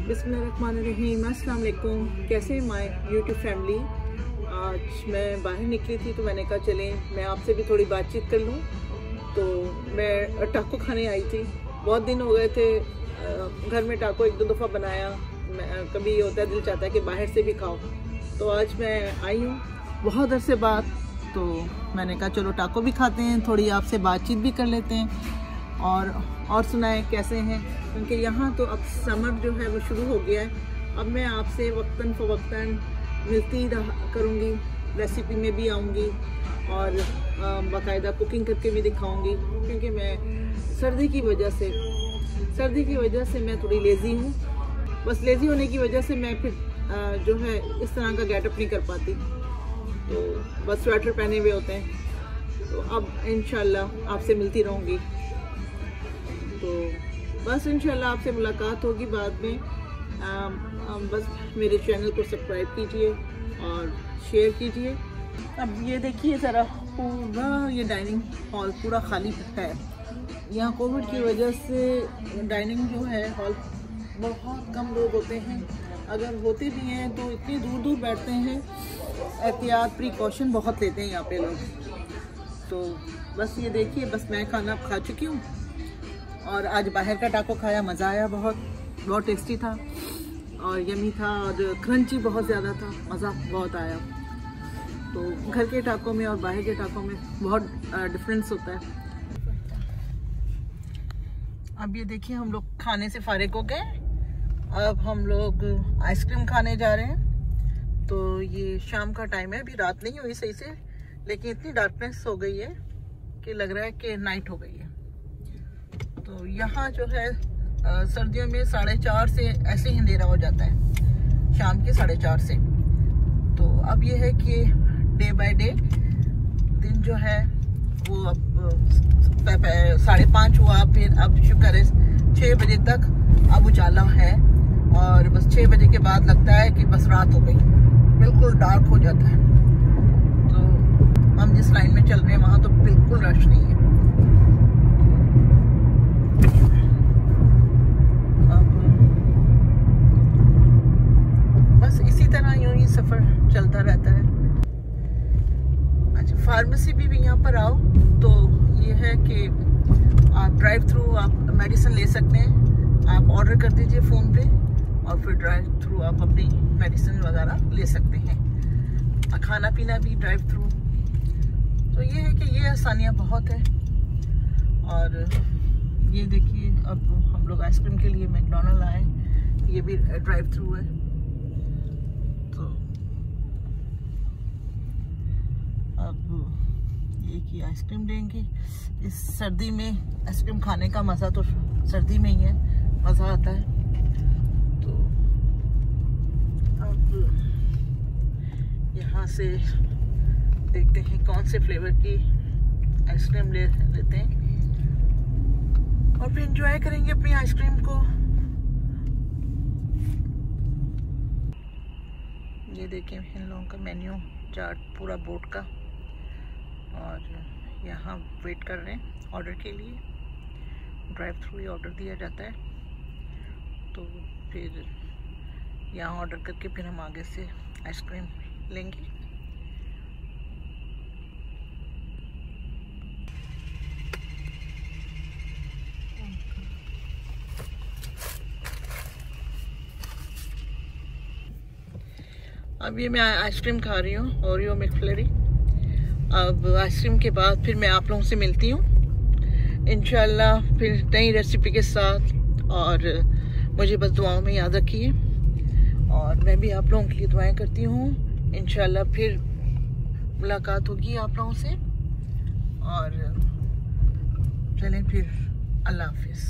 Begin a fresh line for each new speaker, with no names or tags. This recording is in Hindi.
बिस्मिल्लाहिर्रहमानिर्रहीम। अस्सलाम वालेकुम। कैसे हैं माय यूट्यूब फैमिली। आज मैं बाहर निकली थी तो मैंने कहा चलें मैं आपसे भी थोड़ी बातचीत कर लूँ। तो मैं टाको खाने आई थी। बहुत दिन हो गए थे घर में टाको एक दो दफ़ा बनाया। कभी ये होता है दिल चाहता है कि बाहर से भी खाओ। तो आज मैं आई हूँ बहुत अरसे बाद। तो मैंने कहा चलो टाको भी खाते हैं, थोड़ी आपसे बातचीत भी कर लेते हैं और सुनाएं कैसे हैं, क्योंकि यहाँ तो अब समर जो है वो शुरू हो गया है। अब मैं आपसे वक्तन फ़वक्तन मिलती रहा करूँगी, रेसिपी में भी आऊँगी और बाकायदा कुकिंग करके भी दिखाऊँगी, क्योंकि मैं सर्दी की वजह से मैं थोड़ी लेज़ी हूँ। बस लेज़ी होने की वजह से मैं फिर जो है इस तरह का गेटअप नहीं कर पाती, तो बस स्वेटर पहने हुए होते हैं। तो अब इंशाल्लाह आपसे मिलती रहूँगी। तो बस इंशाल्लाह आपसे मुलाकात होगी बाद में। बस मेरे चैनल को सब्सक्राइब कीजिए और शेयर कीजिए। अब ये देखिए ज़रा, पूरा ये डाइनिंग हॉल पूरा खाली है। यहाँ कोविड की वजह से डाइनिंग जो है हॉल बहुत कम लोग होते हैं, अगर होते भी हैं तो इतनी दूर दूर बैठते हैं। एहतियात प्रिकॉशन बहुत लेते हैं यहाँ पे लोग। तो बस ये देखिए, बस मैं खाना खा चुकी हूँ और आज बाहर का टाको खाया, मज़ा आया। बहुत टेस्टी था और यमी था और क्रंची बहुत ज़्यादा था, मज़ा बहुत आया। तो घर के टाकों में और बाहर के टाकों में बहुत डिफरेंस होता है। अब ये देखिए हम लोग खाने से फारिग हो गए। अब हम लोग आइसक्रीम खाने जा रहे हैं। तो ये शाम का टाइम है, अभी रात नहीं हुई सही से, लेकिन इतनी डार्कनेस हो गई है कि लग रहा है कि नाइट हो गई है। तो यहाँ जो है सर्दियों में 4:30 से ऐसे ही अंधेरा हो जाता है, शाम के 4:30 से। तो अब ये है कि डे बाय डे दिन जो है वो अब 5:30 हुआ, फिर अब शुक्र है 6 बजे तक अब उजाला है। और बस 6 बजे के बाद लगता है कि बस रात हो गई, बिल्कुल डार्क हो जाता है। तो हम जिस लाइन में चल रहे हैं वहाँ तो बिल्कुल रश नहीं है। अब बस इसी तरह यूं ही सफ़र चलता रहता है। अच्छा, फार्मेसी भी यहाँ पर आओ तो ये है कि आप ड्राइव थ्रू आप मेडिसिन ले सकते हैं। आप ऑर्डर कर दीजिए फ़ोन पे और फिर ड्राइव थ्रू आप अपनी मेडिसिन वगैरह ले सकते हैं। खाना पीना भी ड्राइव थ्रू। तो ये है कि ये आसानियाँ बहुत है। और ये देखिए अब हम लोग आइसक्रीम के लिए मैकडॉनल्ड आए, ये भी ड्राइव थ्रू है। तो अब ये कि आइसक्रीम लेंगे। इस सर्दी में आइसक्रीम खाने का मज़ा तो सर्दी में ही है, मज़ा आता है। तो अब यहाँ से देखते हैं कौन से फ्लेवर की आइसक्रीम लेते हैं और फिर एंजॉय करेंगे अपनी आइसक्रीम को। ये देखें इन लोगों का मेन्यू चार्ट पूरा बोर्ड का, और यहाँ वेट कर रहे हैं ऑर्डर के लिए। ड्राइव थ्रू ही ऑर्डर दिया जाता है। तो फिर यहाँ ऑर्डर करके फिर हम आगे से आइसक्रीम लेंगे। अब ये मैं आइसक्रीम खा रही हूँ, ओरियो मैकफ्लरी। अब आइसक्रीम के बाद फिर मैं आप लोगों से मिलती हूँ इंशाल्लाह, फिर नई रेसिपी के साथ। और मुझे बस दुआओं में याद रखिए और मैं भी आप लोगों के लिए दुआएं करती हूँ। इंशाल्लाह फिर मुलाकात होगी आप लोगों से। और चलें फिर, अल्लाह हाफिज़।